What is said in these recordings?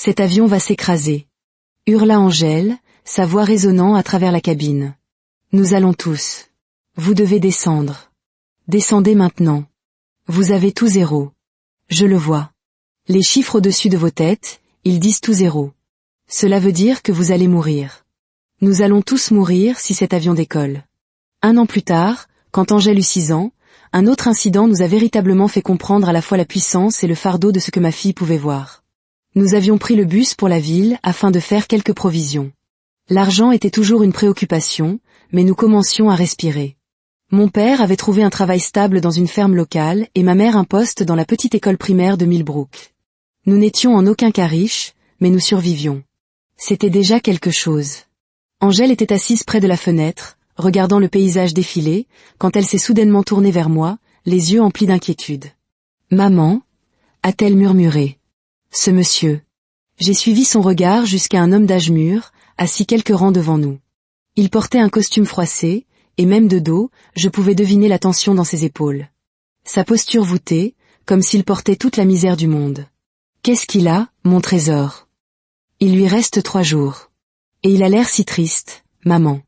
Cet avion va s'écraser. Hurla Angèle, sa voix résonnant à travers la cabine. Nous allons tous. Vous devez descendre. Descendez maintenant. Vous avez tout zéro. Je le vois. Les chiffres au-dessus de vos têtes, ils disent tout zéro. Cela veut dire que vous allez mourir. Nous allons tous mourir si cet avion décolle. 1 an plus tard, quand Angèle eut 6 ans, un autre incident nous a véritablement fait comprendre à la fois la puissance et le fardeau de ce que ma fille pouvait voir. Nous avions pris le bus pour la ville afin de faire quelques provisions. L'argent était toujours une préoccupation, mais nous commencions à respirer. Mon père avait trouvé un travail stable dans une ferme locale et ma mère un poste dans la petite école primaire de Millbrook. Nous n'étions en aucun cas riches, mais nous survivions. C'était déjà quelque chose. Angèle était assise près de la fenêtre, regardant le paysage défiler, quand elle s'est soudainement tournée vers moi, les yeux emplis d'inquiétude. « Maman » a-t-elle murmuré. « Ce monsieur. » J'ai suivi son regard jusqu'à un homme d'âge mûr, assis quelques rangs devant nous. Il portait un costume froissé, et même de dos, je pouvais deviner la tension dans ses épaules. Sa posture voûtée, comme s'il portait toute la misère du monde. « Qu'est-ce qu'il a, mon trésor ?» Il lui reste 3 jours. Et il a l'air si triste, maman.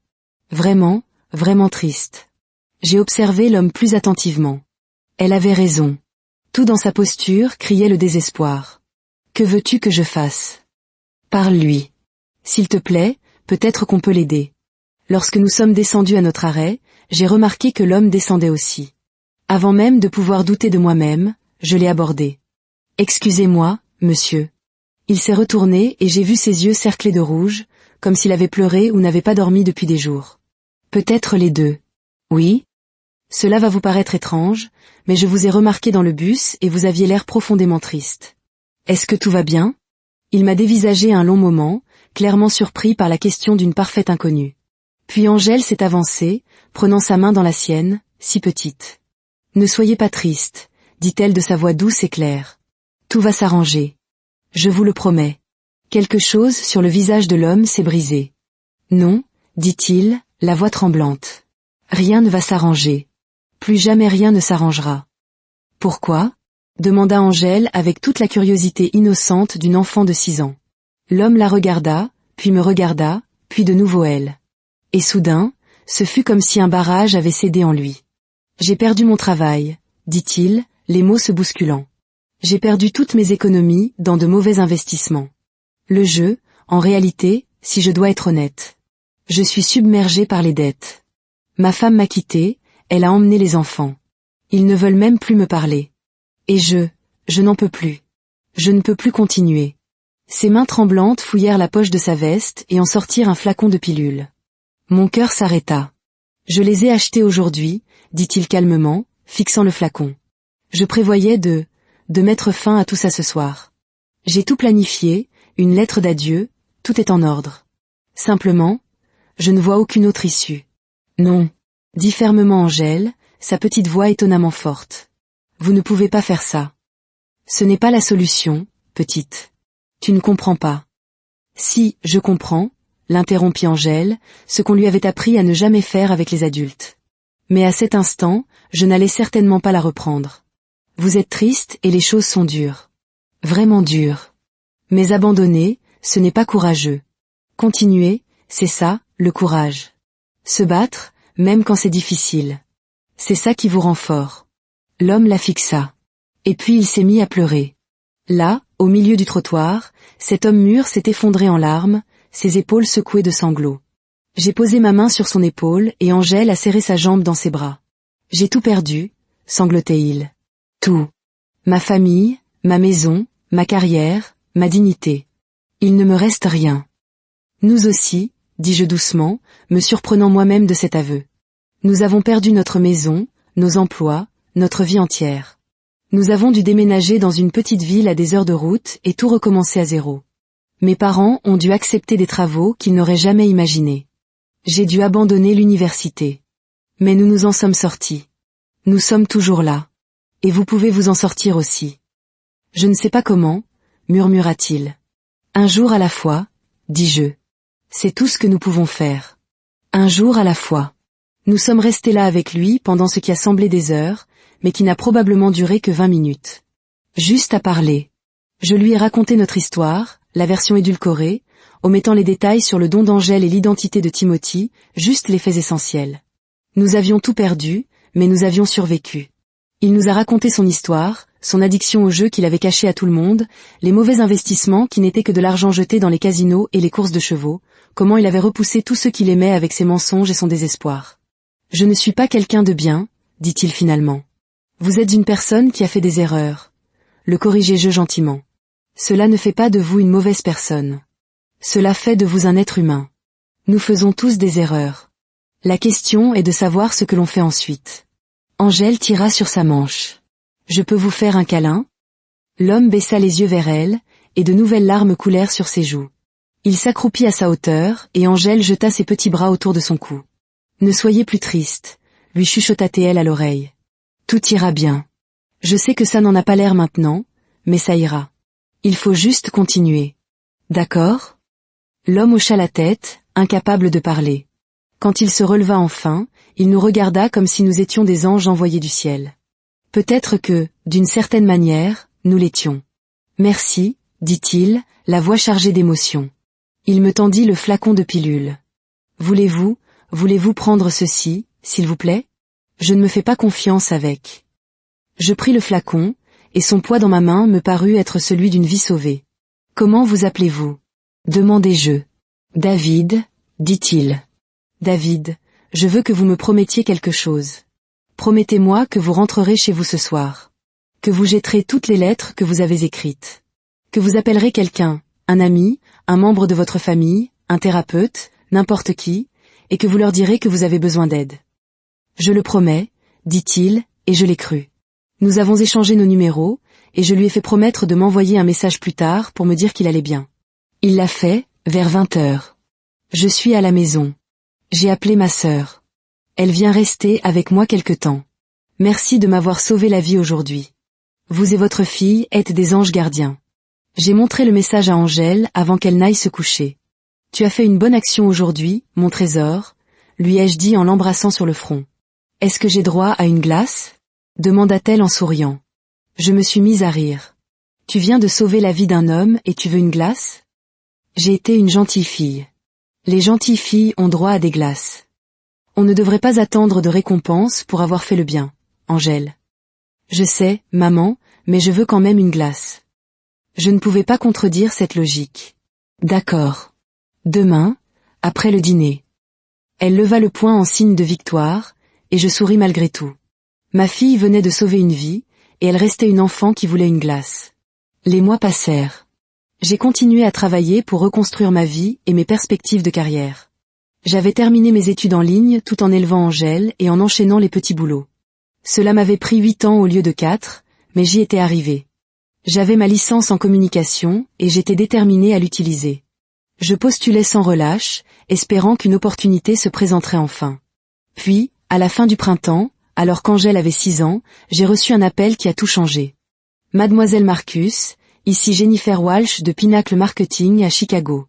Vraiment, vraiment triste. J'ai observé l'homme plus attentivement. Elle avait raison. Tout dans sa posture criait le désespoir. Que veux-tu que je fasse? Parle-lui. S'il te plaît, peut-être qu'on peut l'aider. Lorsque nous sommes descendus à notre arrêt, j'ai remarqué que l'homme descendait aussi. Avant même de pouvoir douter de moi-même, je l'ai abordé. Excusez-moi, monsieur. Il s'est retourné et j'ai vu ses yeux cerclés de rouge, comme s'il avait pleuré ou n'avait pas dormi depuis des jours. Peut-être les deux. Oui? Cela va vous paraître étrange, mais je vous ai remarqué dans le bus et vous aviez l'air profondément triste. Est-ce que tout va bien? Il m'a dévisagé un long moment, clairement surpris par la question d'une parfaite inconnue. Puis Angèle s'est avancée, prenant sa main dans la sienne, si petite. Ne soyez pas triste, dit-elle de sa voix douce et claire. Tout va s'arranger. Je vous le promets. Quelque chose sur le visage de l'homme s'est brisé. Non, dit-il, la voix tremblante. Rien ne va s'arranger. Plus jamais rien ne s'arrangera. Pourquoi? Demanda Angèle avec toute la curiosité innocente d'une enfant de 6 ans. L'homme la regarda, puis me regarda, puis de nouveau elle. Et soudain, ce fut comme si un barrage avait cédé en lui. J'ai perdu mon travail, dit-il, les mots se bousculant. J'ai perdu toutes mes économies dans de mauvais investissements. Le jeu, en réalité, si je dois être honnête. Je suis submergé par les dettes. Ma femme m'a quitté, elle a emmené les enfants. Ils ne veulent même plus me parler. Et je n'en peux plus. Je ne peux plus continuer. Ses mains tremblantes fouillèrent la poche de sa veste et en sortirent un flacon de pilules. Mon cœur s'arrêta. Je les ai achetées aujourd'hui, dit-il calmement, fixant le flacon. Je prévoyais de mettre fin à tout ça ce soir. J'ai tout planifié, une lettre d'adieu, tout est en ordre. Simplement, je ne vois aucune autre issue. Non, dit fermement Angèle, sa petite voix étonnamment forte. Vous ne pouvez pas faire ça. Ce n'est pas la solution, petite. Tu ne comprends pas. Si, je comprends, l'interrompit Angèle, ce qu'on lui avait appris à ne jamais faire avec les adultes. Mais à cet instant, je n'allais certainement pas la reprendre. Vous êtes triste et les choses sont dures. Vraiment dures. Mais abandonner, ce n'est pas courageux. Continuer, c'est ça, le courage. Se battre, même quand c'est difficile. C'est ça qui vous rend fort. L'homme la fixa. Et puis il s'est mis à pleurer. Là, au milieu du trottoir, cet homme mûr s'est effondré en larmes, ses épaules secouées de sanglots. J'ai posé ma main sur son épaule et Angèle a serré sa jambe dans ses bras. J'ai tout perdu, sanglotait-il. Tout. Ma famille, ma maison, ma carrière, ma dignité. Il ne me reste rien. Nous aussi, dis-je doucement, me surprenant moi-même de cet aveu. Nous avons perdu notre maison, nos emplois, notre vie entière. Nous avons dû déménager dans une petite ville à des heures de route et tout recommencer à zéro. Mes parents ont dû accepter des travaux qu'ils n'auraient jamais imaginés. J'ai dû abandonner l'université. Mais nous nous en sommes sortis. Nous sommes toujours là. Et vous pouvez vous en sortir aussi. Je ne sais pas comment, murmura-t-il. Un jour à la fois, dis-je. C'est tout ce que nous pouvons faire. Un jour à la fois. Nous sommes restés là avec lui pendant ce qui a semblé des heures, mais qui n'a probablement duré que 20 minutes. Juste à parler. Je lui ai raconté notre histoire, la version édulcorée, omettant les détails sur le don d'Angèle et l'identité de Timothy, juste les faits essentiels. Nous avions tout perdu, mais nous avions survécu. Il nous a raconté son histoire, son addiction au jeu qu'il avait caché à tout le monde, les mauvais investissements qui n'étaient que de l'argent jeté dans les casinos et les courses de chevaux, comment il avait repoussé tous ceux qu'il aimait avec ses mensonges et son désespoir. « Je ne suis pas quelqu'un de bien, dit-il finalement. Vous êtes une personne qui a fait des erreurs. Le corrigez-je gentiment. Cela ne fait pas de vous une mauvaise personne. Cela fait de vous un être humain. Nous faisons tous des erreurs. La question est de savoir ce que l'on fait ensuite. » Angèle tira sur sa manche. « Je peux vous faire un câlin ?» L'homme baissa les yeux vers elle, et de nouvelles larmes coulèrent sur ses joues. Il s'accroupit à sa hauteur, et Angèle jeta ses petits bras autour de son cou. « Ne soyez plus triste, » lui chuchota-t-elle à l'oreille. « Tout ira bien. Je sais que ça n'en a pas l'air maintenant, mais ça ira. Il faut juste continuer. D'accord ?» L'homme hocha la tête, incapable de parler. Quand il se releva enfin, il nous regarda comme si nous étions des anges envoyés du ciel. Peut-être que, d'une certaine manière, nous l'étions. « Merci, » dit-il, la voix chargée d'émotion. Il me tendit le flacon de pilule. « Voulez-vous prendre ceci, s'il vous plaît ? Je ne me fais pas confiance avec. » Je pris le flacon, et son poids dans ma main me parut être celui d'une vie sauvée. « Comment vous appelez-vous ? » demandai-je. « David, » dit-il. « David, je veux que vous me promettiez quelque chose. Promettez-moi que vous rentrerez chez vous ce soir. Que vous jetterez toutes les lettres que vous avez écrites. Que vous appellerez quelqu'un, un ami, un membre de votre famille, un thérapeute, n'importe qui, et que vous leur direz que vous avez besoin d'aide. » Je le promets, dit-il, et je l'ai cru. Nous avons échangé nos numéros, et je lui ai fait promettre de m'envoyer un message plus tard pour me dire qu'il allait bien. Il l'a fait, vers 20 heures. Je suis à la maison. J'ai appelé ma sœur. Elle vient rester avec moi quelque temps. Merci de m'avoir sauvé la vie aujourd'hui. Vous et votre fille êtes des anges gardiens. J'ai montré le message à Angèle avant qu'elle n'aille se coucher. Tu as fait une bonne action aujourd'hui, mon trésor, lui ai-je dit en l'embrassant sur le front. Est-ce que j'ai droit à une glace ? Demanda-t-elle en souriant. Je me suis mise à rire. Tu viens de sauver la vie d'un homme et tu veux une glace ? J'ai été une gentille fille. Les gentilles filles ont droit à des glaces. On ne devrait pas attendre de récompense pour avoir fait le bien, Angèle. Je sais, maman, mais je veux quand même une glace. Je ne pouvais pas contredire cette logique. D'accord. Demain, après le dîner. Elle leva le poing en signe de victoire, et je souris malgré tout. Ma fille venait de sauver une vie, et elle restait une enfant qui voulait une glace. Les mois passèrent. J'ai continué à travailler pour reconstruire ma vie et mes perspectives de carrière. J'avais terminé mes études en ligne tout en élevant Angèle et en enchaînant les petits boulots. Cela m'avait pris 8 ans au lieu de 4, mais j'y étais arrivé. J'avais ma licence en communication et j'étais déterminé à l'utiliser. Je postulais sans relâche, espérant qu'une opportunité se présenterait enfin. Puis, à la fin du printemps, alors qu'Angèle avait 6 ans, j'ai reçu un appel qui a tout changé. Mademoiselle Marcus, ici Jennifer Walsh de Pinnacle Marketing à Chicago.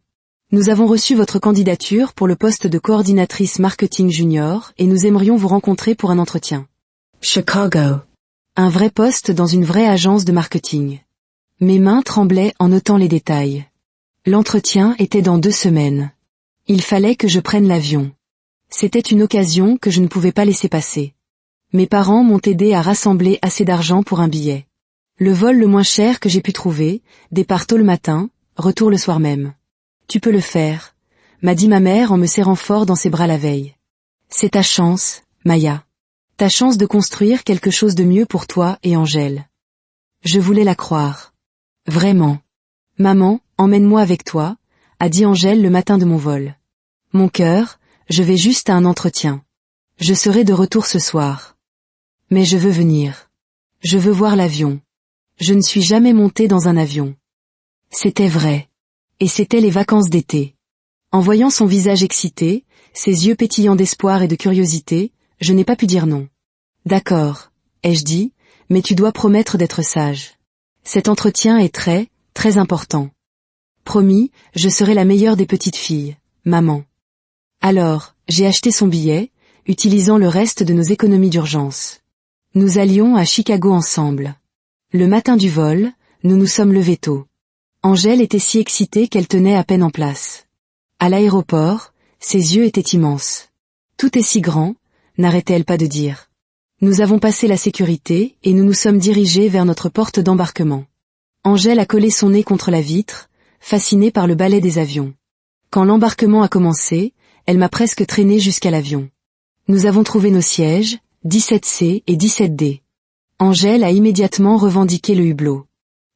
Nous avons reçu votre candidature pour le poste de coordinatrice marketing junior et nous aimerions vous rencontrer pour un entretien. Chicago. Un vrai poste dans une vraie agence de marketing. Mes mains tremblaient en notant les détails. L'entretien était dans 2 semaines. Il fallait que je prenne l'avion. C'était une occasion que je ne pouvais pas laisser passer. Mes parents m'ont aidé à rassembler assez d'argent pour un billet. Le vol le moins cher que j'ai pu trouver, départ tôt le matin, retour le soir même. Tu peux le faire, m'a dit ma mère en me serrant fort dans ses bras la veille. C'est ta chance, Maya. Ta chance de construire quelque chose de mieux pour toi et Angèle. Je voulais la croire. Vraiment. Maman, emmène-moi avec toi, a dit Angèle le matin de mon vol. Mon cœur, je vais juste à un entretien. Je serai de retour ce soir. Mais je veux venir. Je veux voir l'avion. Je ne suis jamais montée dans un avion. C'était vrai. Et c'était les vacances d'été. En voyant son visage excité, ses yeux pétillants d'espoir et de curiosité, je n'ai pas pu dire non. D'accord, ai-je dit, mais tu dois promettre d'être sage. Cet entretien est très, très important. Promis, je serai la meilleure des petites filles, maman. Alors, j'ai acheté son billet, utilisant le reste de nos économies d'urgence. Nous allions à Chicago ensemble. Le matin du vol, nous nous sommes levés tôt. Angèle était si excitée qu'elle tenait à peine en place. À l'aéroport, ses yeux étaient immenses. Tout est si grand, n'arrêtait-elle pas de dire. Nous avons passé la sécurité et nous nous sommes dirigés vers notre porte d'embarquement. Angèle a collé son nez contre la vitre, fascinée par le ballet des avions. Quand l'embarquement a commencé, elle m'a presque traînée jusqu'à l'avion. Nous avons trouvé nos sièges, 17C et 17D. Angèle a immédiatement revendiqué le hublot.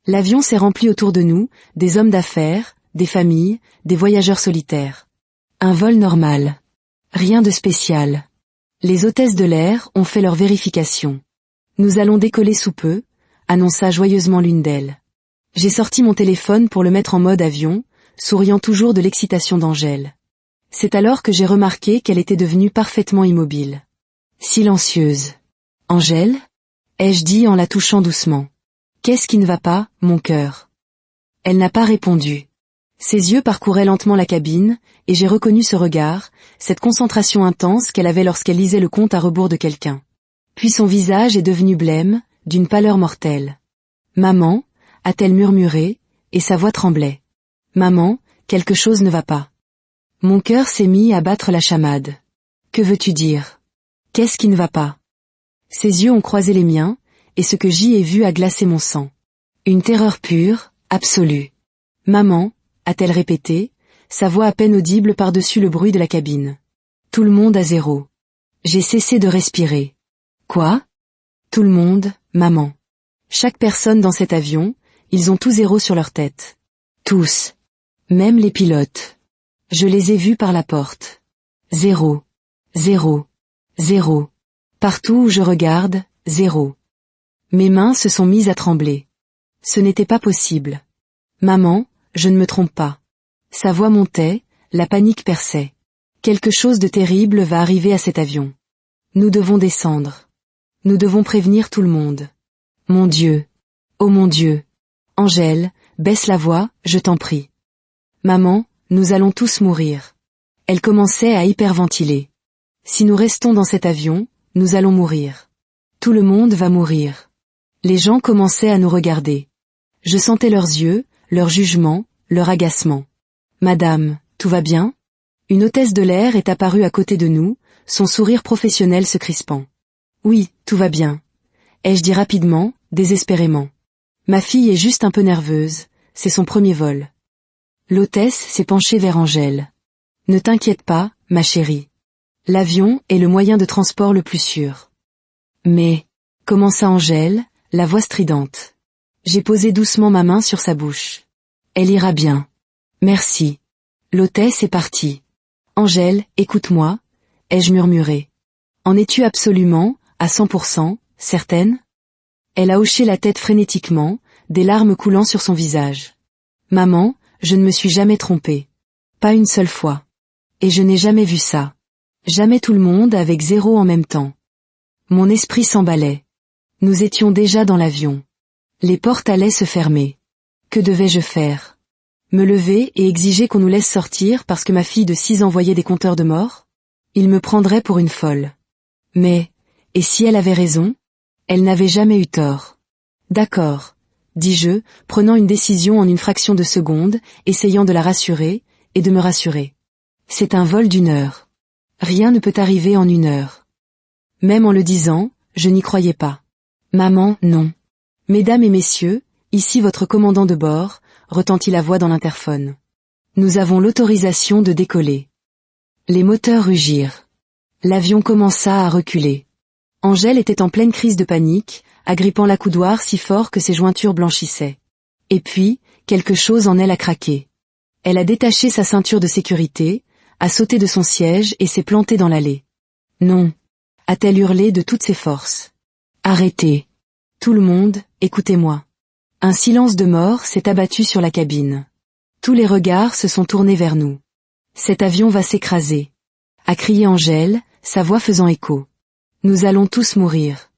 L'avion s'est rempli autour de nous, des hommes d'affaires, des familles, des voyageurs solitaires. Un vol normal. Rien de spécial. Les hôtesses de l'air ont fait leur vérification. Nous allons décoller sous peu, annonça joyeusement l'une d'elles. J'ai sorti mon téléphone pour le mettre en mode avion, souriant toujours de l'excitation d'Angèle. C'est alors que j'ai remarqué qu'elle était devenue parfaitement immobile. Silencieuse. Angèle ? Ai-je dit en la touchant doucement. Qu'est-ce qui ne va pas, mon cœur ? Elle n'a pas répondu. Ses yeux parcouraient lentement la cabine, et j'ai reconnu ce regard, cette concentration intense qu'elle avait lorsqu'elle lisait le compte à rebours de quelqu'un. Puis son visage est devenu blême, d'une pâleur mortelle. « Maman » a-t-elle murmuré, et sa voix tremblait. « Maman, quelque chose ne va pas. » Mon cœur s'est mis à battre la chamade. « Que veux-tu dire ? Qu'est-ce qui ne va pas ?» Ses yeux ont croisé les miens, et ce que j'y ai vu a glacé mon sang. Une terreur pure, absolue. « Maman » a-t-elle répété, sa voix à peine audible par-dessus le bruit de la cabine. Tout le monde à zéro. J'ai cessé de respirer. Quoi ? Tout le monde, maman. Chaque personne dans cet avion, ils ont tout zéro sur leur tête. Tous. Même les pilotes. Je les ai vus par la porte. Zéro. Zéro. Zéro. Partout où je regarde, zéro. Mes mains se sont mises à trembler. Ce n'était pas possible. Maman, je ne me trompe pas. Sa voix montait, la panique perçait. Quelque chose de terrible va arriver à cet avion. Nous devons descendre. Nous devons prévenir tout le monde. Mon Dieu. Oh mon Dieu. Angèle, baisse la voix, je t'en prie. Maman, nous allons tous mourir. Elle commençait à hyperventiler. Si nous restons dans cet avion, nous allons mourir. Tout le monde va mourir. Les gens commençaient à nous regarder. Je sentais leurs yeux, leur jugement, leur agacement. Madame, tout va bien ? Une hôtesse de l'air est apparue à côté de nous, son sourire professionnel se crispant. Oui, tout va bien. Ai-je dit rapidement, désespérément. Ma fille est juste un peu nerveuse, c'est son premier vol. L'hôtesse s'est penchée vers Angèle. Ne t'inquiète pas, ma chérie. L'avion est le moyen de transport le plus sûr. Mais, commença Angèle, la voix stridente. J'ai posé doucement ma main sur sa bouche. Elle ira bien. Merci. L'hôtesse est partie. Angèle, écoute-moi, ai-je murmuré. En es-tu absolument, à 100%, certaine ? Elle a hoché la tête frénétiquement, des larmes coulant sur son visage. Maman, je ne me suis jamais trompée. Pas une seule fois. Et je n'ai jamais vu ça. Jamais tout le monde avec zéro en même temps. Mon esprit s'emballait. Nous étions déjà dans l'avion. Les portes allaient se fermer. Que devais-je faire ? Me lever et exiger qu'on nous laisse sortir parce que ma fille de 6 ans voyait des compteurs de mort ? Il me prendrait pour une folle. Mais, et si elle avait raison ? Elle n'avait jamais eu tort. D'accord, dis-je, prenant une décision en une fraction de seconde, essayant de la rassurer, et de me rassurer. C'est un vol d'1 heure. Rien ne peut arriver en 1 heure. Même en le disant, je n'y croyais pas. Maman, non. Mesdames et messieurs, ici votre commandant de bord, retentit la voix dans l'interphone. Nous avons l'autorisation de décoller. Les moteurs rugirent. L'avion commença à reculer. Angèle était en pleine crise de panique, agrippant l'accoudoir si fort que ses jointures blanchissaient. Et puis, quelque chose en elle a craqué. Elle a détaché sa ceinture de sécurité, a sauté de son siège et s'est plantée dans l'allée. Non, a-t-elle hurlé de toutes ses forces. Arrêtez. Tout le monde, écoutez-moi. Un silence de mort s'est abattu sur la cabine. Tous les regards se sont tournés vers nous. Cet avion va s'écraser. A crié Angèle, sa voix faisant écho. Nous allons tous mourir.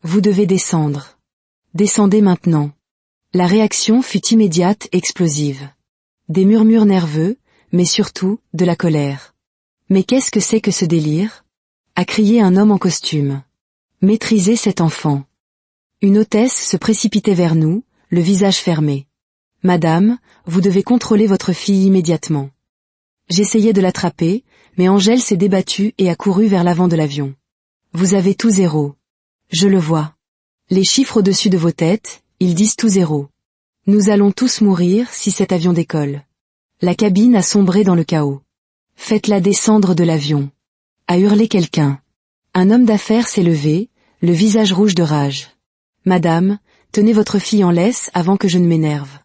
Vous devez descendre. Descendez maintenant. La réaction fut immédiate et explosive. Des murmures nerveux, mais surtout, de la colère. Mais qu'est-ce que c'est que ce délire ? A crié un homme en costume. Maîtrisez cet enfant. Une hôtesse se précipitait vers nous, le visage fermé. Madame, vous devez contrôler votre fille immédiatement. J'essayais de l'attraper, mais Angèle s'est débattue et a couru vers l'avant de l'avion. Vous avez tout zéro. Je le vois. Les chiffres au-dessus de vos têtes, ils disent tout zéro. Nous allons tous mourir si cet avion décolle. La cabine a sombré dans le chaos. Faites-la descendre de l'avion. A hurlé quelqu'un. Un homme d'affaires s'est levé, le visage rouge de rage. Madame, tenez votre fille en laisse avant que je ne m'énerve.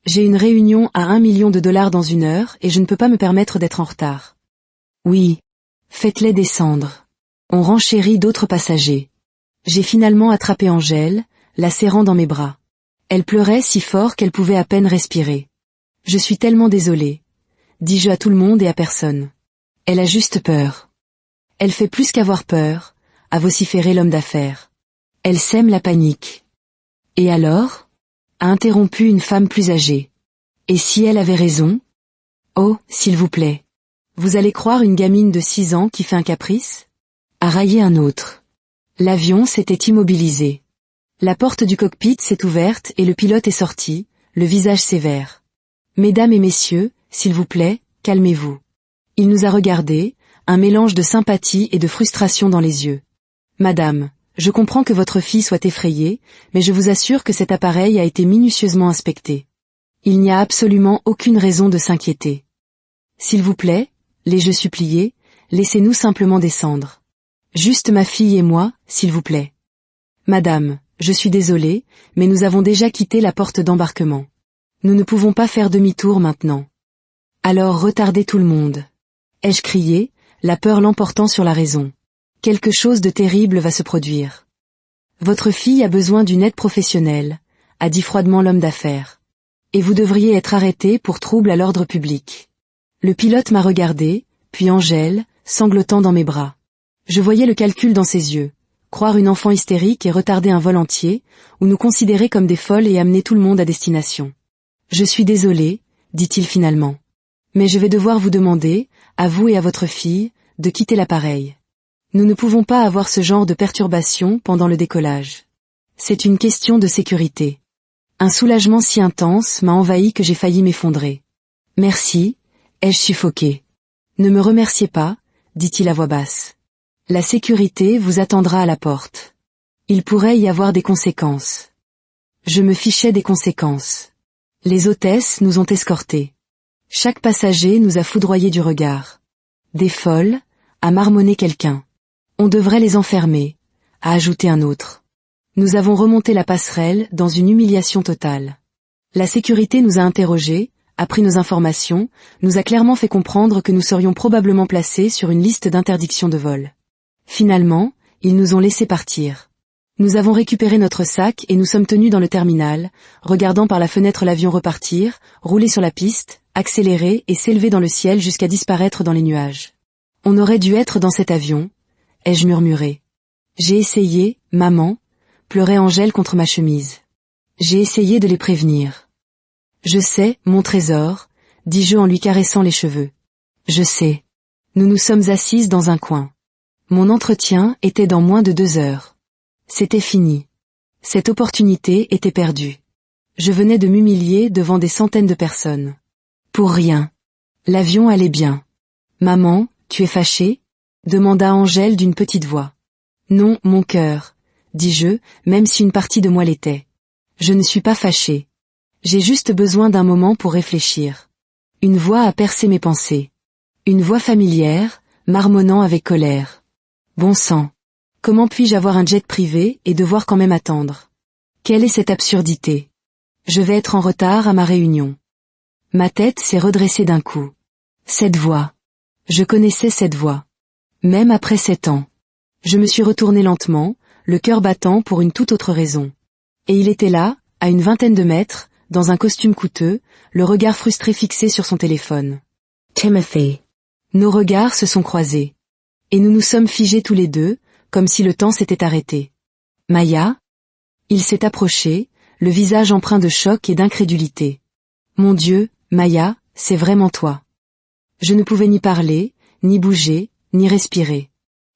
J'ai une réunion à 1 million de dollars dans 1 heure et je ne peux pas me permettre d'être en retard. Oui. Faites-les descendre. On renchérit d'autres passagers. J'ai finalement attrapé Angèle, la serrant dans mes bras. Elle pleurait si fort qu'elle pouvait à peine respirer. Je suis tellement désolée, dis-je à tout le monde et à personne. Elle a juste peur. Elle fait plus qu'avoir peur, a vociféré l'homme d'affaires. Elle sème la panique. Et alors ? A interrompu une femme plus âgée. Et si elle avait raison ? Oh, s'il vous plaît. Vous allez croire une gamine de 6 ans qui fait un caprice ? A raillé un autre. L'avion s'était immobilisé. La porte du cockpit s'est ouverte et le pilote est sorti, le visage sévère. Mesdames et messieurs, s'il vous plaît, calmez-vous. Il nous a regardés, un mélange de sympathie et de frustration dans les yeux. Madame, je comprends que votre fille soit effrayée, mais je vous assure que cet appareil a été minutieusement inspecté. Il n'y a absolument aucune raison de s'inquiéter. S'il vous plaît, l'ai-je supplié, laissez-nous simplement descendre. Juste ma fille et moi, s'il vous plaît. Madame, je suis désolée, mais nous avons déjà quitté la porte d'embarquement. Nous ne pouvons pas faire demi-tour maintenant. Alors retardez tout le monde. Ai-je crié, la peur l'emportant sur la raison. Quelque chose de terrible va se produire. Votre fille a besoin d'une aide professionnelle, a dit froidement l'homme d'affaires. Et vous devriez être arrêté pour trouble à l'ordre public. Le pilote m'a regardé, puis Angèle, sanglotant dans mes bras. Je voyais le calcul dans ses yeux. Croire une enfant hystérique et retarder un vol entier, ou nous considérer comme des folles et amener tout le monde à destination. Je suis désolé, dit-il finalement. Mais je vais devoir vous demander, à vous et à votre fille, de quitter l'appareil. Nous ne pouvons pas avoir ce genre de perturbation pendant le décollage. C'est une question de sécurité. Un soulagement si intense m'a envahi que j'ai failli m'effondrer. Merci, ai-je suffoqué. Ne me remerciez pas, dit-il à voix basse. La sécurité vous attendra à la porte. Il pourrait y avoir des conséquences. Je me fichais des conséquences. Les hôtesses nous ont escortés. Chaque passager nous a foudroyés du regard. Des folles, a marmonné quelqu'un. On devrait les enfermer, a ajouté un autre. Nous avons remonté la passerelle dans une humiliation totale. La sécurité nous a interrogés, a pris nos informations, nous a clairement fait comprendre que nous serions probablement placés sur une liste d'interdiction de vol. Finalement, ils nous ont laissés partir. Nous avons récupéré notre sac et nous sommes tenus dans le terminal, regardant par la fenêtre l'avion repartir, rouler sur la piste, accélérer et s'élever dans le ciel jusqu'à disparaître dans les nuages. On aurait dû être dans cet avion, ai-je murmuré. J'ai essayé, maman, pleurait Angèle contre ma chemise. J'ai essayé de les prévenir. Je sais, mon trésor, dis-je en lui caressant les cheveux. Je sais. Nous nous sommes assises dans un coin. Mon entretien était dans moins de 2 heures. C'était fini. Cette opportunité était perdue. Je venais de m'humilier devant des centaines de personnes. Pour rien. L'avion allait bien. Maman, tu es fâchée ? Demanda Angèle d'une petite voix. Non, mon cœur, dis-je, même si une partie de moi l'était. Je ne suis pas fâchée. J'ai juste besoin d'un moment pour réfléchir. Une voix a percé mes pensées. Une voix familière, marmonnant avec colère. Bon sang. Comment puis-je avoir un jet privé et devoir quand même attendre ? Quelle est cette absurdité ? Je vais être en retard à ma réunion. Ma tête s'est redressée d'un coup. Cette voix. Je connaissais cette voix. Même après 7 ans. Je me suis retournée lentement, le cœur battant pour une toute autre raison. Et il était là, à une vingtaine de mètres, dans un costume coûteux, le regard frustré fixé sur son téléphone. Timothy. Nos regards se sont croisés. Et nous nous sommes figés tous les deux, comme si le temps s'était arrêté. Maya ? Il s'est approché, le visage empreint de choc et d'incrédulité. Mon Dieu, Maya, c'est vraiment toi. Je ne pouvais ni parler, ni bouger, ni respirer.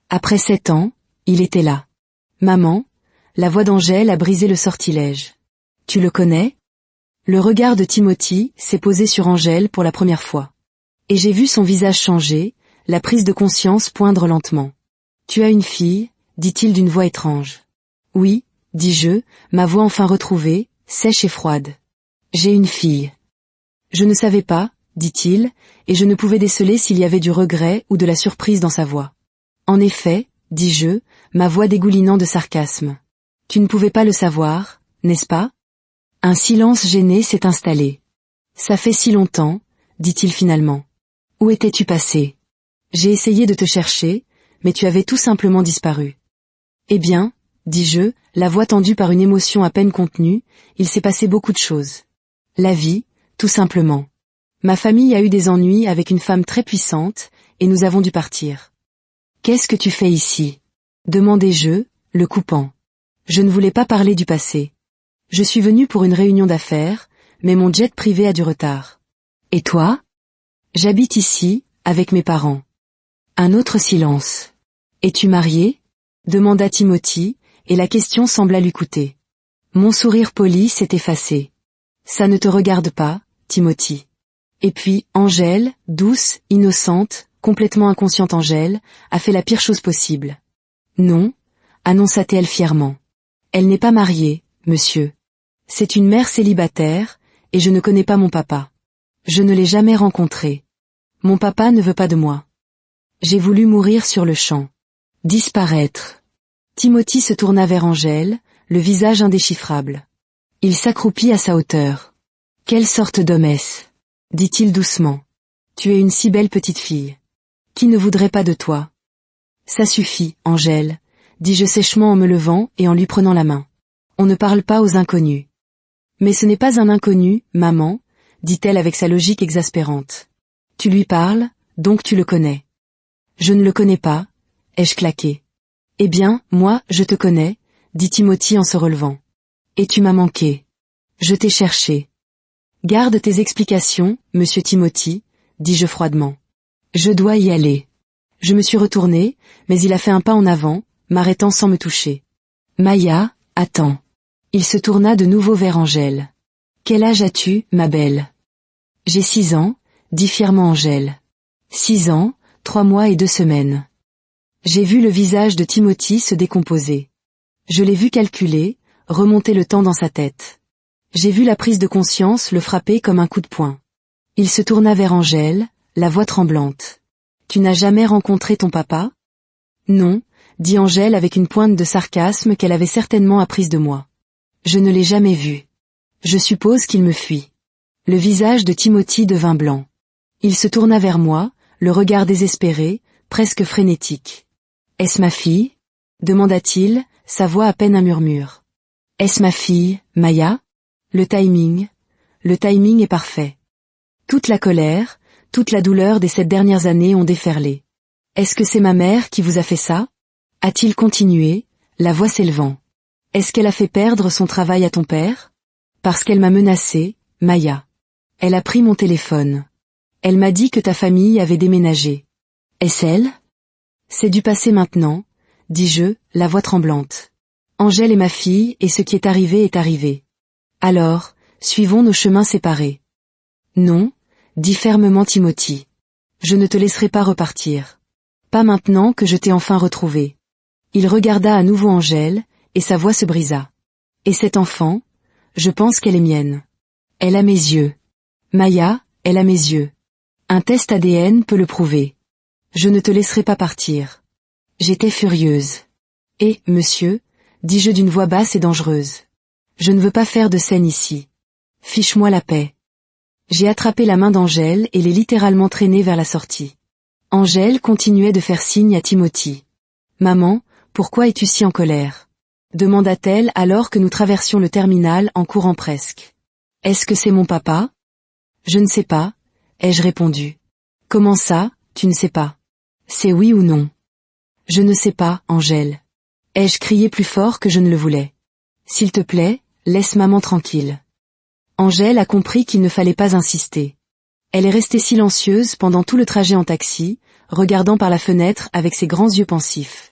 Après 7 ans, il était là. Maman, la voix d'Angèle a brisé le sortilège. Tu le connais ? Le regard de Timothy s'est posé sur Angèle pour la première fois. Et j'ai vu son visage changer, la prise de conscience poindre lentement. « Tu as une fille ?» dit-il d'une voix étrange. « Oui, » dis-je, ma voix enfin retrouvée, sèche et froide. « J'ai une fille. » « Je ne savais pas, » dit-il, et je ne pouvais déceler s'il y avait du regret ou de la surprise dans sa voix. « En effet, » dis-je, ma voix dégoulinant de sarcasme. « Tu ne pouvais pas le savoir, n'est-ce pas ?» Un silence gêné s'est installé. « Ça fait si longtemps, » dit-il finalement. « Où étais-tu passé ? J'ai essayé de te chercher, mais tu avais tout simplement disparu. » « Eh bien, » dis-je, la voix tendue par une émotion à peine contenue, il s'est passé beaucoup de choses. La vie, tout simplement. Ma famille a eu des ennuis avec une femme très puissante, et nous avons dû partir. « Qu'est-ce que tu fais ici ? » demandai-je, le coupant. Je ne voulais pas parler du passé. Je suis venu pour une réunion d'affaires, mais mon jet privé a du retard. « Et toi ? » J'habite ici, avec mes parents. Un autre silence. « Es-tu marié ? » demanda Timothy, et la question sembla lui coûter. Mon sourire poli s'est effacé. « Ça ne te regarde pas, Timothy. » Et puis, Angèle, douce, innocente, complètement inconsciente Angèle, a fait la pire chose possible. « Non, » annonça-t-elle fièrement. « Elle n'est pas mariée, monsieur. C'est une mère célibataire, et je ne connais pas mon papa. Je ne l'ai jamais rencontré. Mon papa ne veut pas de moi. J'ai voulu mourir sur le champ. Disparaître. » Timothy se tourna vers Angèle, le visage indéchiffrable. Il s'accroupit à sa hauteur. « Quelle sorte d'homme est-ce ? » dit-il doucement. « Tu es une si belle petite fille. Qui ne voudrait pas de toi ? » « Ça suffit, Angèle, » dis-je sèchement en me levant et en lui prenant la main. « On ne parle pas aux inconnus. »« Mais ce n'est pas un inconnu, maman, » dit-elle avec sa logique exaspérante. « Tu lui parles, donc tu le connais. »« Je ne le connais pas, » ai-je claqué. « Eh bien, moi, je te connais, » dit Timothy en se relevant. « Et tu m'as manqué. Je t'ai cherché. »« Garde tes explications, monsieur Timothy, » dis-je froidement. « Je dois y aller. » Je me suis retourné, mais il a fait un pas en avant, m'arrêtant sans me toucher. « Maya, attends. » Il se tourna de nouveau vers Angèle. « Quel âge as-tu, ma belle ? » « J'ai 6 ans, » dit fièrement Angèle. « 6 ans, 3 mois et 2 semaines. » J'ai vu le visage de Timothy se décomposer. Je l'ai vu calculer, remonter le temps dans sa tête. J'ai vu la prise de conscience le frapper comme un coup de poing. Il se tourna vers Angèle, la voix tremblante. « Tu n'as jamais rencontré ton papa ? » « Non, » dit Angèle avec une pointe de sarcasme qu'elle avait certainement apprise de moi. « Je ne l'ai jamais vu. Je suppose qu'il me fuit. » Le visage de Timothy devint blanc. Il se tourna vers moi, le regard désespéré, presque frénétique. « Est-ce ma fille ? » demanda-t-il, sa voix à peine un murmure. « Est-ce ma fille, Maya ? Le timing est parfait. » Toute la colère, toute la douleur des 7 dernières années ont déferlé. « Est-ce que c'est ma mère qui vous a fait ça ? » a-t-il continué, la voix s'élevant. « Est-ce qu'elle a fait perdre son travail à ton père ? Parce qu'elle m'a menacé, Maya. Elle a pris mon téléphone. Elle m'a dit que ta famille avait déménagé. Est-ce elle ? C'est du passé maintenant, dis-je, la voix tremblante. Angèle est ma fille et ce qui est arrivé est arrivé. Alors, suivons nos chemins séparés. Non, dit fermement Timothy. Je ne te laisserai pas repartir. Pas maintenant que je t'ai enfin retrouvé. Il regarda à nouveau Angèle, et sa voix se brisa. Et cette enfant, je pense qu'elle est mienne. Elle a mes yeux. Maya, elle a mes yeux. Un test ADN peut le prouver. Je ne te laisserai pas partir. J'étais furieuse. Et, monsieur, dis-je d'une voix basse et dangereuse. Je ne veux pas faire de scène ici. Fiche-moi la paix. J'ai attrapé la main d'Angèle et l'ai littéralement traînée vers la sortie. Angèle continuait de faire signe à Timothy. « Maman, pourquoi es-tu si en colère ?» demanda-t-elle alors que nous traversions le terminal en courant presque. « Est-ce que c'est mon papa ? » « Je ne sais pas, » ai-je répondu. « Comment ça, tu ne sais pas ? C'est oui ou non ? » « Je ne sais pas, Angèle. » ai-je crié plus fort que je ne le voulais. « S'il te plaît, laisse maman tranquille. » Angèle a compris qu'il ne fallait pas insister. Elle est restée silencieuse pendant tout le trajet en taxi, regardant par la fenêtre avec ses grands yeux pensifs.